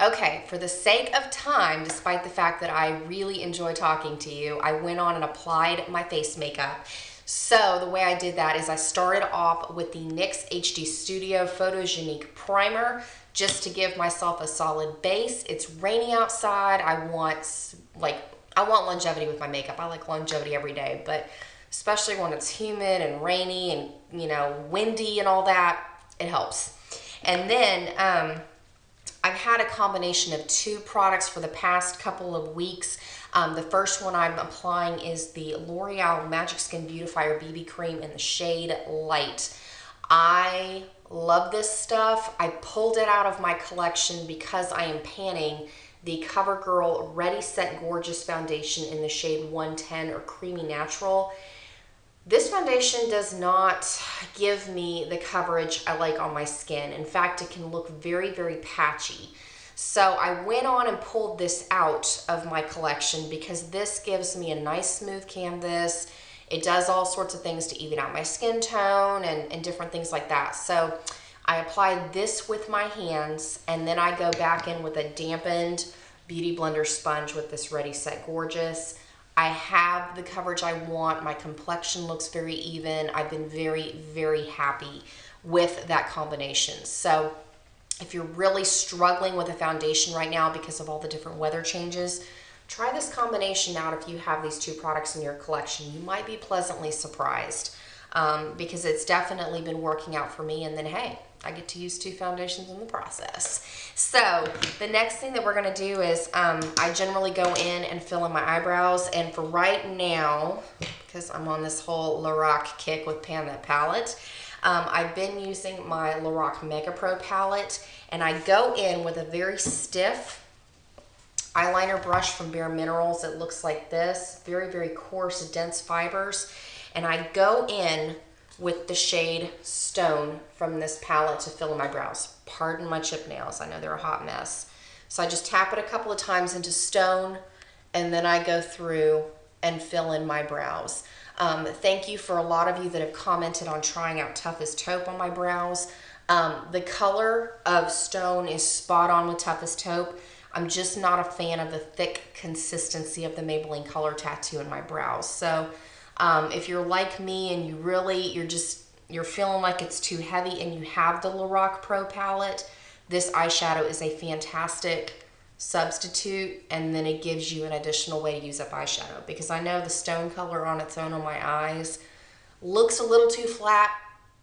Okay, for the sake of time, despite the fact that I really enjoy talking to you, I went on and applied my face makeup. So the way I did that is I started off with the NYX HD Studio Photogenique Primer just to give myself a solid base. It's rainy outside. I want longevity with my makeup. I like longevity every day, but especially when it's humid and rainy and windy and all that, it helps. And then I've had a combination of two products for the past couple of weeks. The first one I'm applying is the L'Oreal Magic Skin Beautifier BB Cream in the shade Light. I love this stuff. I pulled it out of my collection because I am panning the CoverGirl Ready Set Gorgeous Foundation in the shade 110 or Creamy Natural. This foundation does not give me the coverage I like on my skin. In fact, it can look very, very patchy. So I went on and pulled this out of my collection because this gives me a nice smooth canvas. It does all sorts of things to even out my skin tone and different things like that. So I applied this with my hands, and then I go back in with a dampened Beauty Blender sponge with this Ready Set Gorgeous. I have the coverage I want. My complexion looks very even. I've been very, very happy with that combination. So if you're really struggling with a foundation right now because of all the different weather changes, try this combination out if you have these two products in your collection. You might be pleasantly surprised because it's definitely been working out for me. And then, hey, I get to use two foundations in the process. So the next thing that we're going to do is I generally go in and fill in my eyebrows. And for right now, because I'm on this whole LORAC kick with Pan That palette, I've been using my LORAC Mega Pro palette. And I go in with a very stiff eyeliner brush from Bare Minerals. It looks like this. Very, very coarse, dense fibers. And I go in with the shade Stone from this palette to fill in my brows. Pardon my chip nails. I know they're a hot mess. So I just tap it a couple of times into Stone, and then I go through and fill in my brows. Thank you for a lot of you that have commented on trying out Toughest Taupe on my brows. The color of Stone is spot on with Toughest Taupe. I'm just not a fan of the thick consistency of the Maybelline Color Tattoo in my brows. So if you're like me and you're feeling like it's too heavy and you have the LORAC Pro palette, this eyeshadow is a fantastic substitute, and then it gives you an additional way to use up eyeshadow, because I know the Stone color on its own on my eyes looks a little too flat,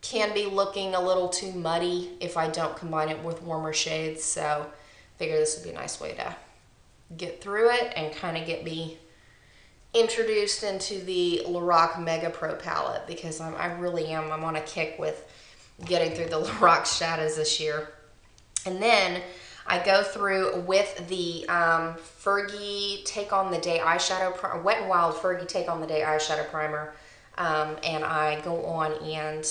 can be looking a little too muddy if I don't combine it with warmer shades. So I figure this would be a nice way to get through it and kind of get me introduced into the LORAC Mega Pro palette, because I'm on a kick with getting through the LORAC shadows this year. And then I go through with the Fergie Take on the Day eyeshadow, Wet n Wild Fergie Take on the Day eyeshadow primer, and I go on and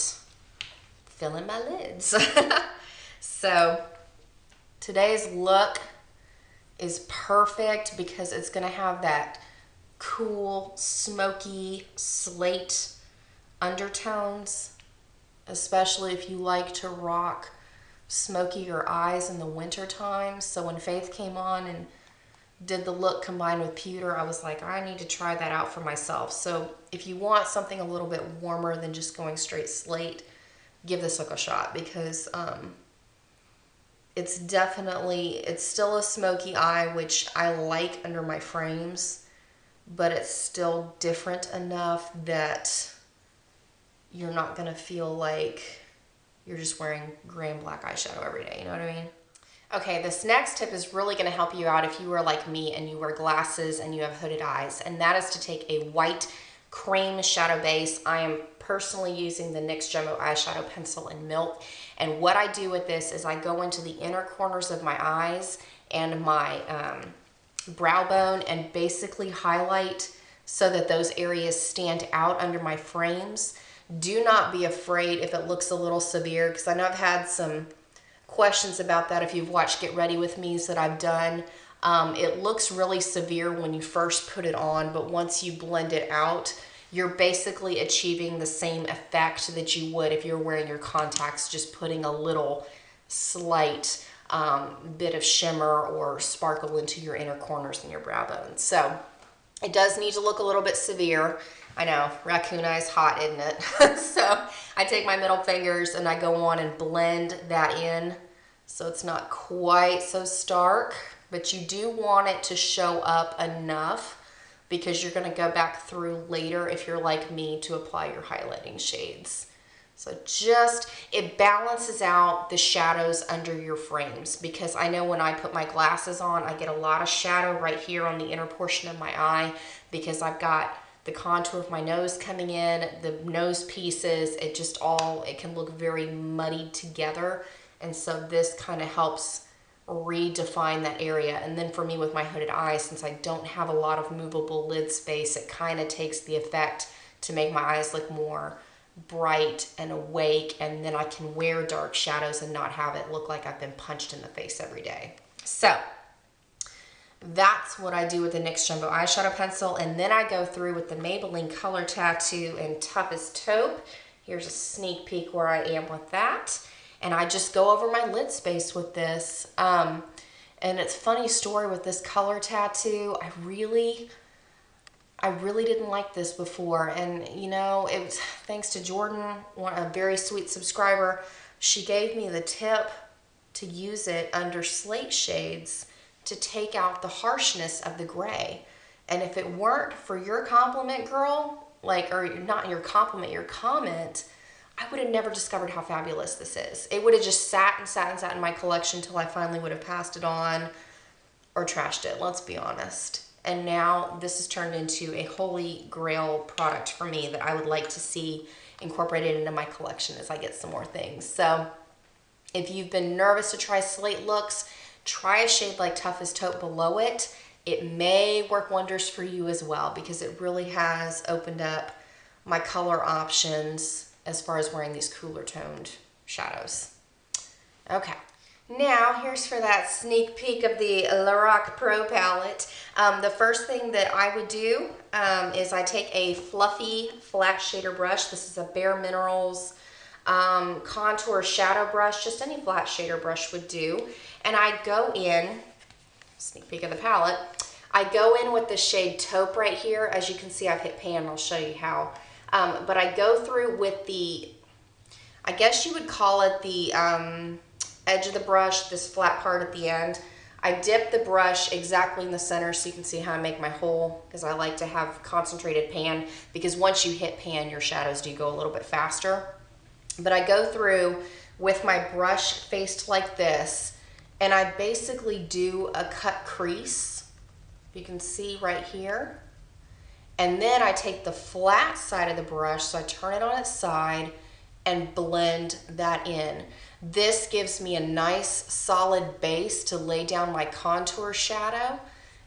fill in my lids. So today's look is perfect because it's gonna have that cool, smoky, slate undertones, especially if you like to rock smokier eyes in the winter time. So when Faith came on and did the look combined with pewter, I was like, I need to try that out for myself. So if you want something a little bit warmer than just going straight slate, give this look a shot, because it's still a smoky eye, which I like under my frames, but it's still different enough that you're not going to feel like you're just wearing gray and black eyeshadow every day. You know what I mean? Okay, this next tip is really going to help you out if you are like me and you wear glasses and you have hooded eyes, and that is to take a white cream shadow base. I am personally using the NYX Jumbo eyeshadow pencil in Milk, and what I do with this is I go into the inner corners of my eyes and my brow bone and basically highlight so that those areas stand out under my frames. Do not be afraid if it looks a little severe, because I know I've had some questions about that if you've watched Get Ready With Me's that I've done. It looks really severe when you first put it on, but once you blend it out, you're basically achieving the same effect that you would if you're wearing your contacts, just putting a little slight bit of shimmer or sparkle into your inner corners and your brow bone. So it does need to look a little bit severe. I know, raccoon eye is hot, isn't it? So I take my middle fingers and I go on and blend that in so it's not quite so stark, but you do want it to show up enough because you're going to go back through later if you're like me to apply your highlighting shades. So just, it balances out the shadows under your frames, because I know when I put my glasses on, I get a lot of shadow right here on the inner portion of my eye because I've got the contour of my nose coming in, the nose pieces, it can look very muddied together. And so this kind of helps redefine that area. And then for me with my hooded eyes, since I don't have a lot of movable lid space, it kind of takes the effect to make my eyes look more bright and awake, and then I can wear dark shadows and not have it look like I've been punched in the face every day. So that's what I do with the NYX Jumbo Eyeshadow Pencil. And then I go through with the Maybelline Color Tattoo in Tough as Taupe. Here's a sneak peek where I am with that. And I just go over my lid space with this. And it's a funny story with this color tattoo. I really didn't like this before. And you know, it was thanks to Jordan, a very sweet subscriber. She gave me the tip to use it under slate shades to take out the harshness of the gray. And if it weren't for your compliment, girl, or not your compliment, your comment, I would have never discovered how fabulous this is. It would have just sat and sat and sat in my collection till I finally would have passed it on or trashed it, let's be honest. And now this has turned into a holy grail product for me that I would like to see incorporated into my collection as I get some more things. So if you've been nervous to try slate looks, try a shade like Tough as Taupe below it. It may work wonders for you as well, because it really has opened up my color options as far as wearing these cooler toned shadows. Okay, now here's for that sneak peek of the LORAC Pro palette. The first thing that I would do is I take a fluffy flat shader brush. This is a Bare Minerals contour shadow brush, just any flat shader brush would do. And I go in, sneak peek of the palette, I go in with the shade Taupe right here. As you can see, I've hit pan, I'll show you how. But I go through with the, I guess you would call it the edge of the brush, this flat part at the end. I dip the brush exactly in the center so you can see how I make my hole, because I like to have concentrated pan, because once you hit pan, your shadows do go a little bit faster. But I go through with my brush faced like this, and I basically do a cut crease. You can see right here. And then I take the flat side of the brush, so I turn it on its side and blend that in. This gives me a nice solid base to lay down my contour shadow,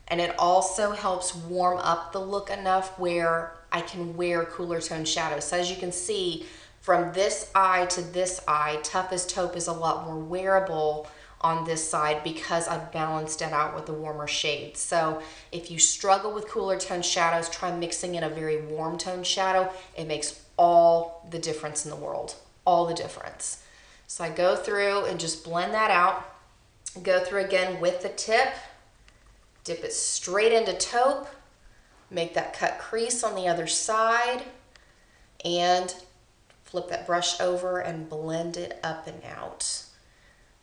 and it also helps warm up the look enough where I can wear cooler tone shadows. So as you can see, from this eye to this eye, Tough as Taupe is a lot more wearable on this side because I've balanced it out with the warmer shades. So if you struggle with cooler tone shadows, try mixing in a very warm tone shadow. It makes all the difference in the world, all the difference. So I go through and just blend that out. Go through again with the tip, dip it straight into Taupe, make that cut crease on the other side, and flip that brush over and blend it up and out.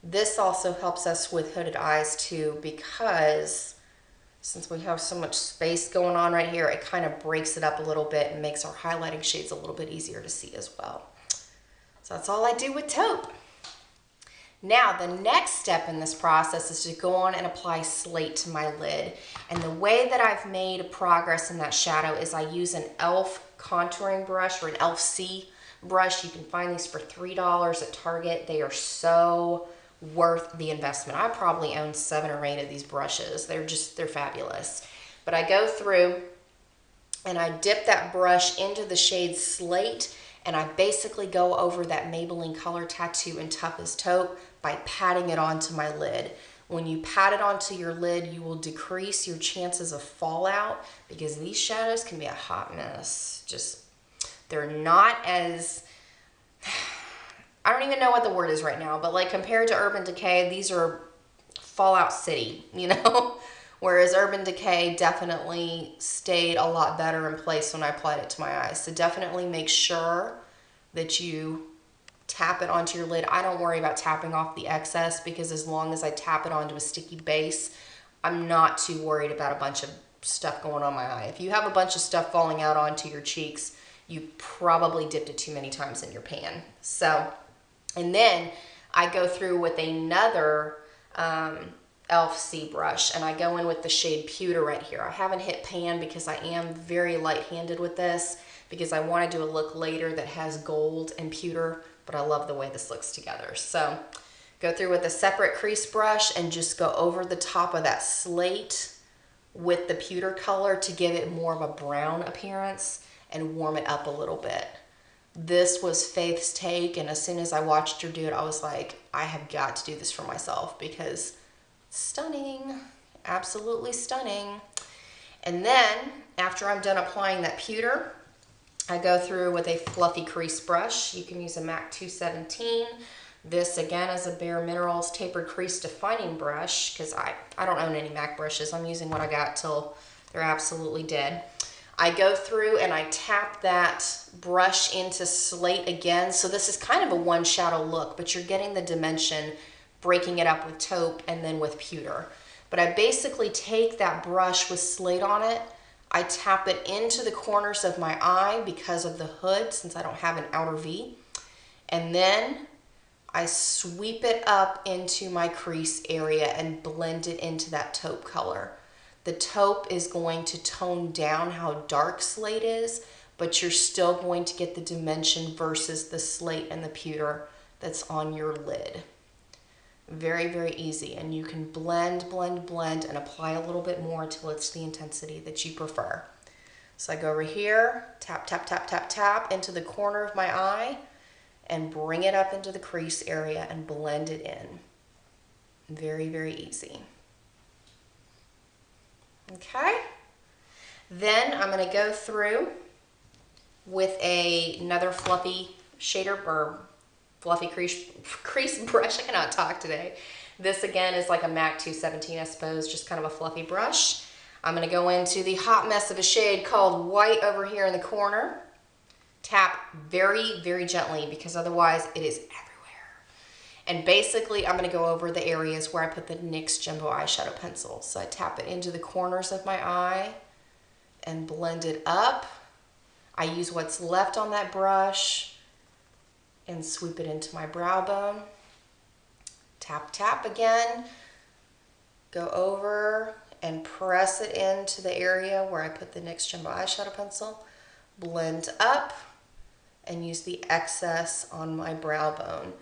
This also helps us with hooded eyes too, because since we have so much space going on right here, it kind of breaks it up a little bit and makes our highlighting shades a little bit easier to see as well. So that's all I do with Taupe. Now, the next step in this process is to go on and apply slate to my lid. And the way that I've made progress in that shadow is I use an e.l.f. contouring brush, or an e.l.f. C brush. You can find these for $3 at Target. They are so worth the investment. I probably own 7 or 8 of these brushes. They're fabulous. But I go through and I dip that brush into the shade Slate, and I basically go over that Maybelline Color Tattoo in Tough as Taupe by patting it onto my lid. When you pat it onto your lid, you will decrease your chances of fallout, because these shadows can be a hot mess. They're not as, I don't even know what the word is right now, but like compared to Urban Decay, these are Fallout City, you know? Whereas Urban Decay definitely stayed a lot better in place when I applied it to my eyes. So definitely make sure that you tap it onto your lid. I don't worry about tapping off the excess because as long as I tap it onto a sticky base, I'm not too worried about a bunch of stuff going on my eye. If you have a bunch of stuff falling out onto your cheeks, you probably dipped it too many times in your pan. So, and then I go through with another e.l.f. C brush, and I go in with the shade Pewter right here. I haven't hit pan because I am very light-handed with this because I want to do a look later that has gold and pewter, but I love the way this looks together. So go through with a separate crease brush and just go over the top of that slate with the pewter color to give it more of a brown appearance and warm it up a little bit. This was Faith's take, and as soon as I watched her do it, I was like, I have got to do this for myself because it's stunning, absolutely stunning. And then after I'm done applying that pewter, I go through with a fluffy crease brush. You can use a MAC 217. This again is a Bare Minerals tapered crease defining brush because I don't own any MAC brushes. I'm using what I got till they're absolutely dead. I go through and I tap that brush into slate again. So this is kind of a one shadow look, but you're getting the dimension, breaking it up with taupe and then with pewter. But I basically take that brush with slate on it, I tap it into the corners of my eye because of the hood, since I don't have an outer V, and then I sweep it up into my crease area and blend it into that taupe color. The taupe is going to tone down how dark slate is, but you're still going to get the dimension versus the slate and the pewter that's on your lid. Very, very easy. And you can blend, blend, blend, and apply a little bit more until it's the intensity that you prefer. So I go over here, tap, tap, tap, tap, tap into the corner of my eye and bring it up into the crease area and blend it in. Very, very easy. Okay, then I'm going to go through with another fluffy shader or fluffy crease brush. I cannot talk today. This again is like a MAC 217, I suppose, just kind of a fluffy brush. I'm going to go into the hot mess of a shade called White over here in the corner. Tap very, very gently because otherwise it is everywhere. And basically, I'm going to go over the areas where I put the NYX Jumbo Eyeshadow Pencil. So I tap it into the corners of my eye and blend it up. I use what's left on that brush and sweep it into my brow bone. Tap, tap again. Go over and press it into the area where I put the NYX Jumbo Eyeshadow Pencil. Blend up and use the excess on my brow bone.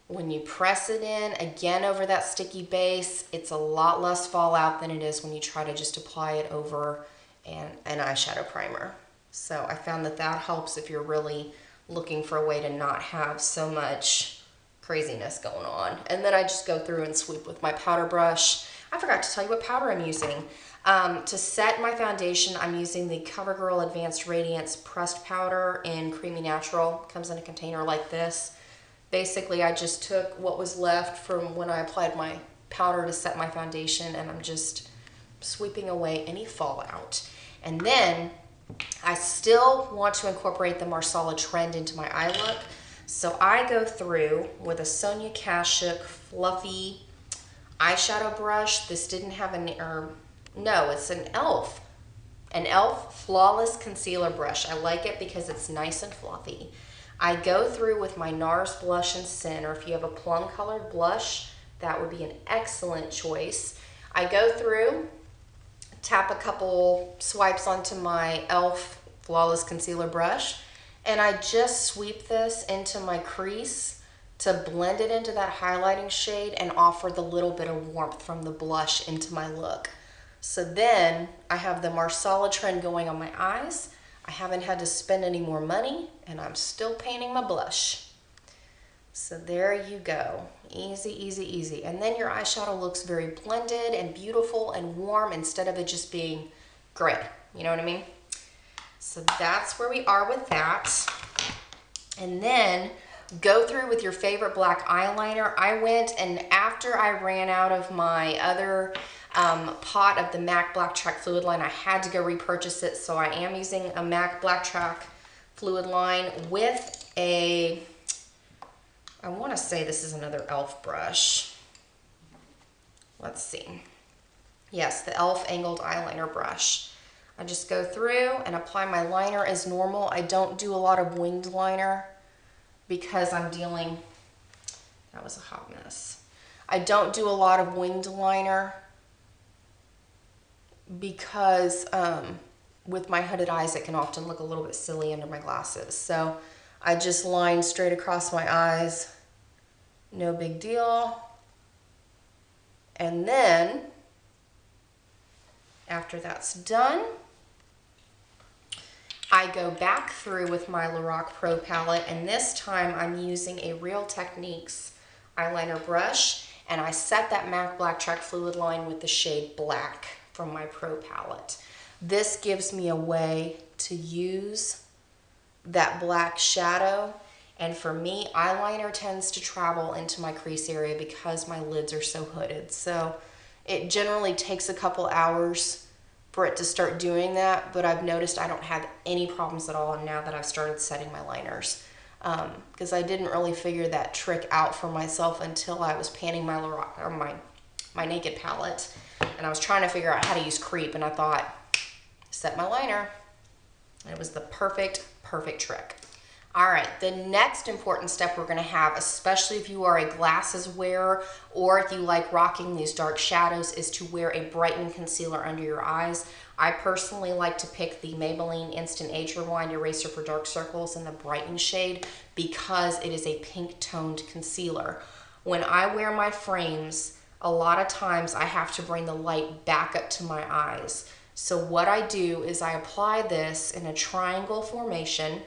When you press it in, again over that sticky base, it's a lot less fallout than it is when you try to just apply it over an eyeshadow primer. So I found that that helps if you're really looking for a way to not have so much craziness going on. And then I just go through and sweep with my powder brush. I forgot to tell you what powder I'm using. To set my foundation, I'm using the CoverGirl Advanced Radiance Pressed Powder in Creamy Natural. It comes in a container like this. Basically, I just took what was left from when I applied my powder to set my foundation, and I'm just sweeping away any fallout. And then I still want to incorporate the Marsala trend into my eye look. So I go through with a Sonia Kashuk fluffy eyeshadow brush. This didn't have no, it's an e.l.f. An e.l.f. Flawless Concealer Brush. I like it because it's nice and fluffy. I go through with my NARS Blush in Sin, or if you have a plum colored blush, that would be an excellent choice. I go through, tap a couple swipes onto my e.l.f. Flawless Concealer Brush, and I just sweep this into my crease to blend it into that highlighting shade and offer the little bit of warmth from the blush into my look. So then I have the Marsala trend going on my eyes. I haven't had to spend any more money, and I'm still painting my blush. So there you go. Easy, easy, easy. And then your eyeshadow looks very blended and beautiful and warm instead of it just being gray. You know what I mean? So that's where we are with that. And then go through with your favorite black eyeliner. I went, and after I ran out of my other pot of the MAC Black Track fluid line, I had to go repurchase it. So I am using a MAC Black Track fluid line with a, I want to say this is another e.l.f. brush. Let's see. Yes, the e.l.f. angled eyeliner brush. I just go through and apply my liner as normal. I don't do a lot of winged liner because I'm dealing, that was a hot mess. I don't do a lot of winged liner because with my hooded eyes, it can often look a little bit silly under my glasses. So I just line straight across my eyes, no big deal. And then after that's done, I go back through with my LORAC Pro palette, and this time I'm using a Real Techniques eyeliner brush, and I set that MAC Black Track fluid line with the shade Black from my Pro palette. This gives me a way to use that black shadow, and for me, eyeliner tends to travel into my crease area because my lids are so hooded. So it generally takes a couple hours for it to start doing that, but I've noticed I don't have any problems at all now that I've started setting my liners. Because I didn't really figure that trick out for myself until I was panning my my Naked palette, and I was trying to figure out how to use creep, and I thought, set my liner. And it was the perfect trick. All right, the next important step we're gonna have, especially if you are a glasses wearer or if you like rocking these dark shadows, is to wear a brightening concealer under your eyes. I personally like to pick the Maybelline Instant Age Rewind Eraser for Dark Circles in the brightening shade because it is a pink toned concealer. When I wear my frames, a lot of times I have to bring the light back up to my eyes. So what I do is I apply this in a triangle formation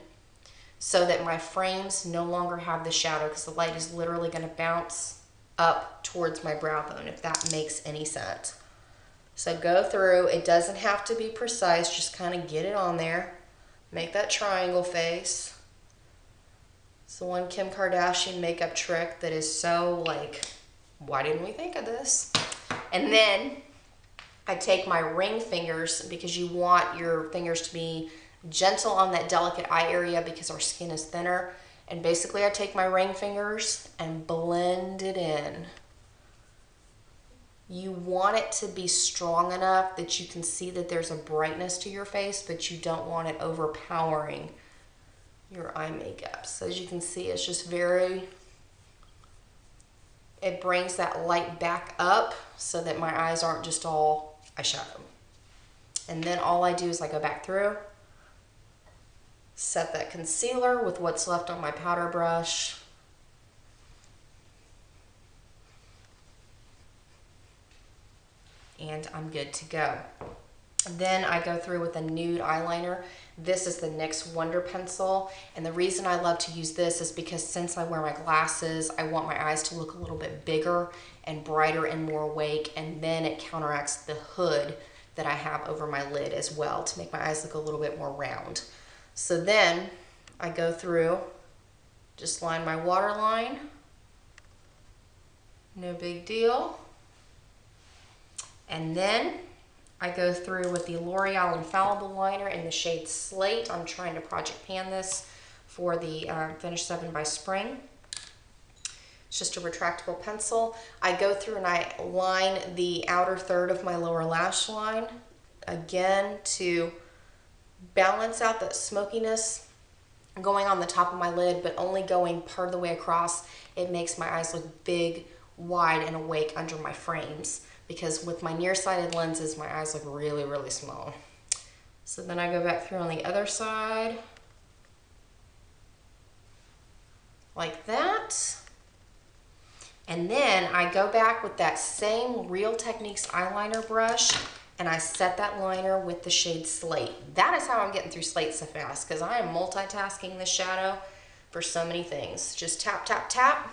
so that my frames no longer have the shadow, because the light is literally going to bounce up towards my brow bone, if that makes any sense. So go through, it doesn't have to be precise, just kind of get it on there. Make that triangle face. It's the one Kim Kardashian makeup trick that is so like, why didn't we think of this? And then I take my ring fingers, because you want your fingers to be gentle on that delicate eye area because our skin is thinner. And basically I take my ring fingers and blend it in. You want it to be strong enough that you can see that there's a brightness to your face, but you don't want it overpowering your eye makeup. So as you can see, it's just very, it brings that light back up so that my eyes aren't just all eyeshadow. And then all I do is I go back through, set that concealer with what's left on my powder brush, and I'm good to go. Then I go through with a nude eyeliner. This is the NYX Wonder Pencil, and the reason I love to use this is because since I wear my glasses, I want my eyes to look a little bit bigger and brighter and more awake, and then it counteracts the hood that I have over my lid as well to make my eyes look a little bit more round. So then I go through, just line my waterline, no big deal. And then I go through with the L'Oreal Infallible Liner in the shade Slate. I'm trying to project pan this for the Finish 7 by Spring. It's just a retractable pencil. I go through and I line the outer third of my lower lash line, again to balance out that smokiness going on the top of my lid, but only going part of the way across. It makes my eyes look big, wide, and awake under my frames, because with my nearsighted lenses, my eyes look really, really small. So then I go back through on the other side, like that. And then I go back with that same Real Techniques eyeliner brush, and I set that liner with the shade Slate. That is how I'm getting through Slate so fast, because I am multitasking this shadow for so many things. Just tap, tap, tap,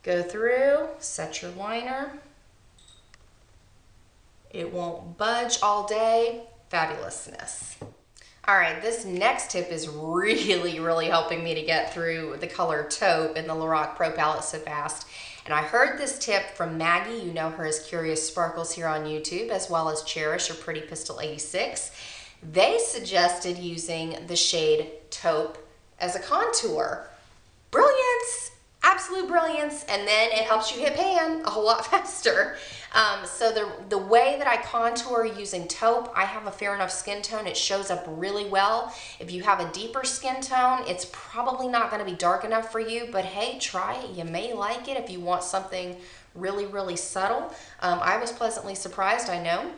go through, set your liner. It won't budge all day. Fabulousness. All right, this next tip is really helping me to get through the color taupe in the LORAC Pro palette so fast. And I heard this tip from Maggie, you know her as Curious Sparkles here on YouTube, as well as Cherish or Pretty Pistol 86. They suggested using the shade taupe as a contour. Brilliance! Absolute brilliance. And then it helps you hit pan a whole lot faster. So the way that I contour using taupe, I have a fair enough skin tone. It shows up really well. If you have a deeper skin tone, it's probably not going to be dark enough for you, but hey, try it. You may like it if you want something really subtle. I was pleasantly surprised, I know.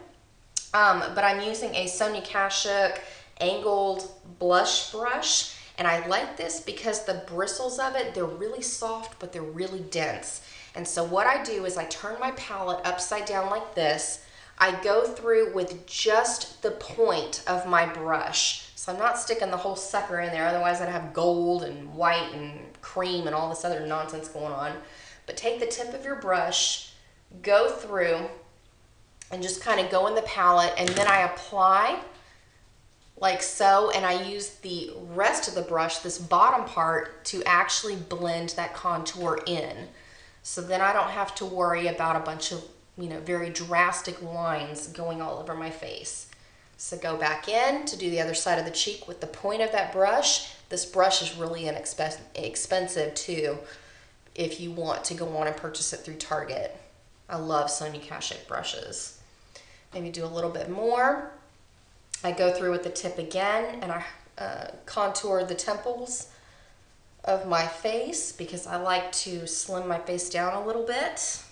But I'm using a Sonia Kashuk angled blush brush. And I like this because the bristles of it, they're really soft, but they're really dense. And so what I do is I turn my palette upside down like this. I go through with just the point of my brush. So I'm not sticking the whole sucker in there, otherwise I'd have gold and white and cream and all this other nonsense going on. But take the tip of your brush, go through, and just kind of go in the palette, and then I apply like so, and I use the rest of the brush, this bottom part, to actually blend that contour in. So then I don't have to worry about a bunch of, very drastic lines going all over my face. So go back in to do the other side of the cheek with the point of that brush. This brush is really expensive too if you want to go on and purchase it through Target. I love Sonia Kashuk brushes. Maybe do a little bit more. I go through with the tip again, and I contour the temples of my face because I like to slim my face down a little bit.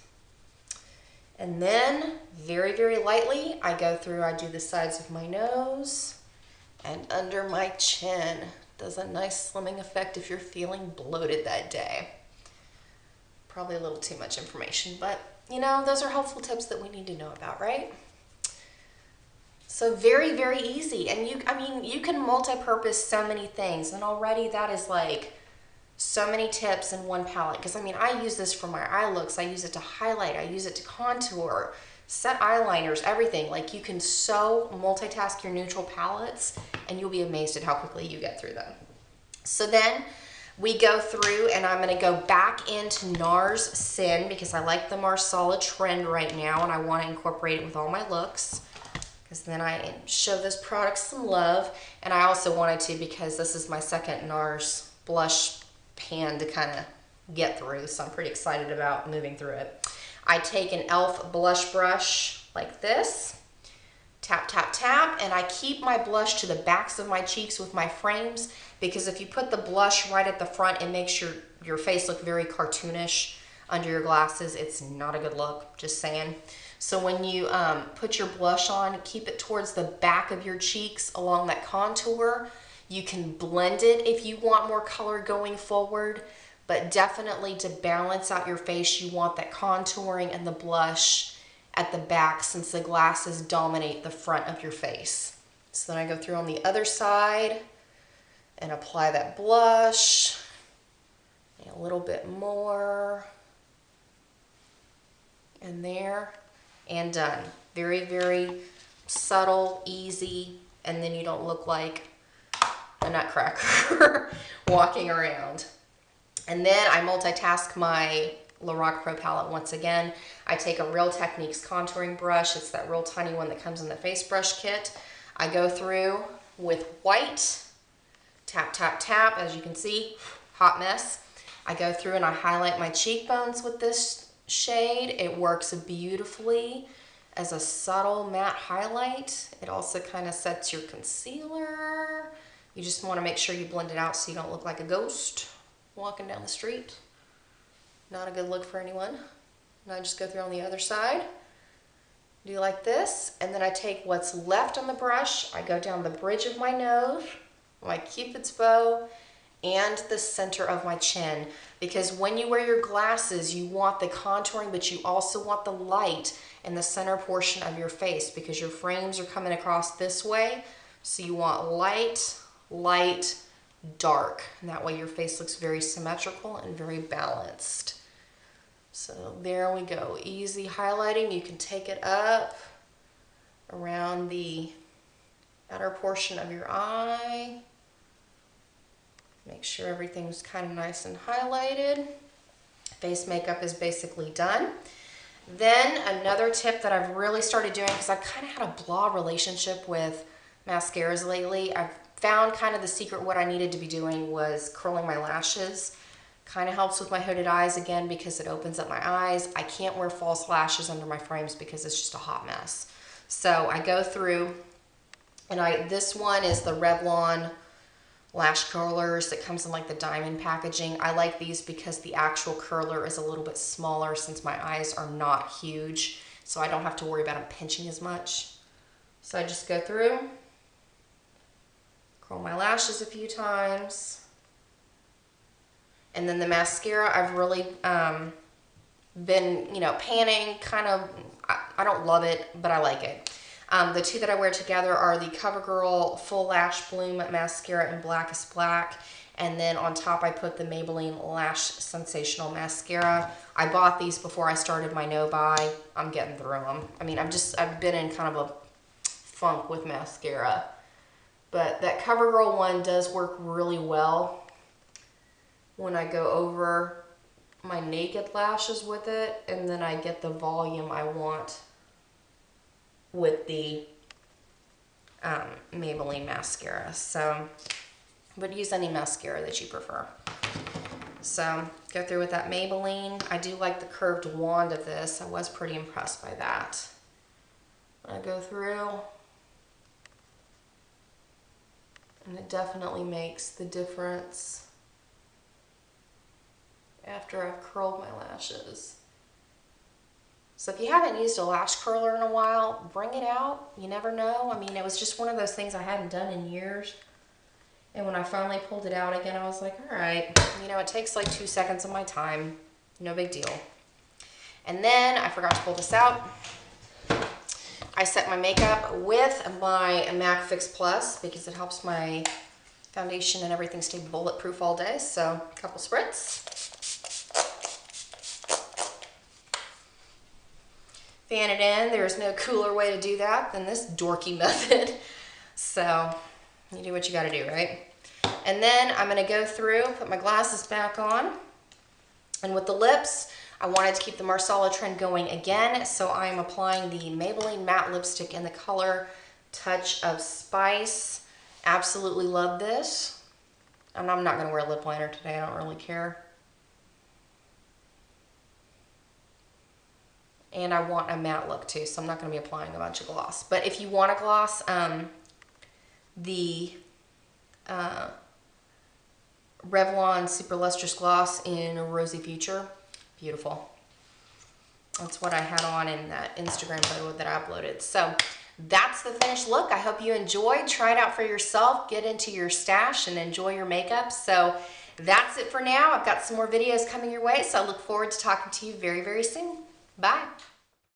And then very lightly, I go through, I do the sides of my nose and under my chin. Does a nice slimming effect if you're feeling bloated that day. Probably a little too much information, but those are helpful tips that we need to know about, right? So very easy, and you can multi-purpose so many things, and already that is like so many tips in one palette. Because I use this for my eye looks, I use it to highlight, I use it to contour, set eyeliners, everything. Like, you can so multitask your neutral palettes, and you'll be amazed at how quickly you get through them. So then we go through, and I'm going to go back into NARS Sin because I like the Marsala trend right now, and I want to incorporate it with all my looks. Because then I show this product some love, and I also wanted to because this is my second NARS blush pan to kind of get through, so I'm pretty excited about moving through it. I take an e.l.f. blush brush like this, tap, and I keep my blush to the backs of my cheeks with my frames, because if you put the blush right at the front, it makes your face look very cartoonish under your glasses. It's not a good look, just saying. So when you put your blush on, keep it towards the back of your cheeks along that contour. You can blend it if you want more color going forward, but definitely to balance out your face, you want that contouring and the blush at the back, since the glasses dominate the front of your face. So then I go through on the other side and apply that blush, and a little bit more, and there. And done. Very subtle, easy, and then you don't look like a nutcracker walking around. And then I multitask my LORAC Pro palette once again. I take a Real Techniques contouring brush. It's that real tiny one that comes in the face brush kit. I go through with white, tap, as you can see, hot mess. I go through and I highlight my cheekbones with this shade. It works beautifully as a subtle matte highlight. It also kind of sets your concealer. You just want to make sure you blend it out so you don't look like a ghost walking down the street. Not a good look for anyone. And I just go through on the other side, do like this, and then I take what's left on the brush, I go down the bridge of my nose, my Cupid's bow, and the center of my chin, because when you wear your glasses, you want the contouring, but you also want the light in the center portion of your face, because your frames are coming across this way, so you want light, dark, and that way your face looks very symmetrical and very balanced. So there we go, easy highlighting. You can take it up around the outer portion of your eye. Make sure everything's kind of nice and highlighted. Face makeup is basically done. Then another tip that I've really started doing, because I've kind of had a blah relationship with mascaras lately, I've found kind of the secret what I needed to be doing was curling my lashes. Kind of helps with my hooded eyes again because it opens up my eyes. I can't wear false lashes under my frames because it's just a hot mess. So I go through and this one is the Revlon lash curlers that comes in like the diamond packaging. I like these because the actual curler is a little bit smaller since my eyes are not huge, so I don't have to worry about them pinching as much. So I just go through, curl my lashes a few times, and then the mascara I've really been, you know, panning kind of. I don't love it, but I like it. The two that I wear together are the CoverGirl Full Lash Bloom Mascara in Blackest Black. And then on top I put the Maybelline Lash Sensational Mascara. I bought these before I started my no-buy. I'm getting through them. I mean, I've been in kind of a funk with mascara. But that CoverGirl one does work really well when I go over my naked lashes with it. And then I get the volume I want with the Maybelline mascara. So, but use any mascara that you prefer. So go through with that Maybelline. I do like the curved wand of this. I was pretty impressed by that. I go through, and it definitely makes the difference after I've curled my lashes. So if you haven't used a lash curler in a while, bring it out. You never know. I mean, it was just one of those things I hadn't done in years. And when I finally pulled it out again, I was like, all right, you know, it takes like 2 seconds of my time. No big deal. And then I forgot to pull this out. I set my makeup with my MAC Fix Plus because it helps my foundation and everything stay bulletproof all day. So a couple spritz. Fan it in. There's no cooler way to do that than this dorky method. So you do what you got to do, right? And then I'm going to go through, put my glasses back on. And with the lips, I wanted to keep the Marsala trend going again. So I'm applying the Maybelline Matte Lipstick in the color Touch of Spice. Absolutely love this. And I'm not going to wear lip liner today. I don't really care. And I want a matte look too, so I'm not going to be applying a bunch of gloss. But if you want a gloss, the Revlon Super Lustrous Gloss in Rosy Future, beautiful. That's what I had on in that Instagram photo that I uploaded. So that's the finished look. I hope you enjoyed. Try it out for yourself. Get into your stash and enjoy your makeup. So that's it for now. I've got some more videos coming your way, so I look forward to talking to you very, very soon. Bye.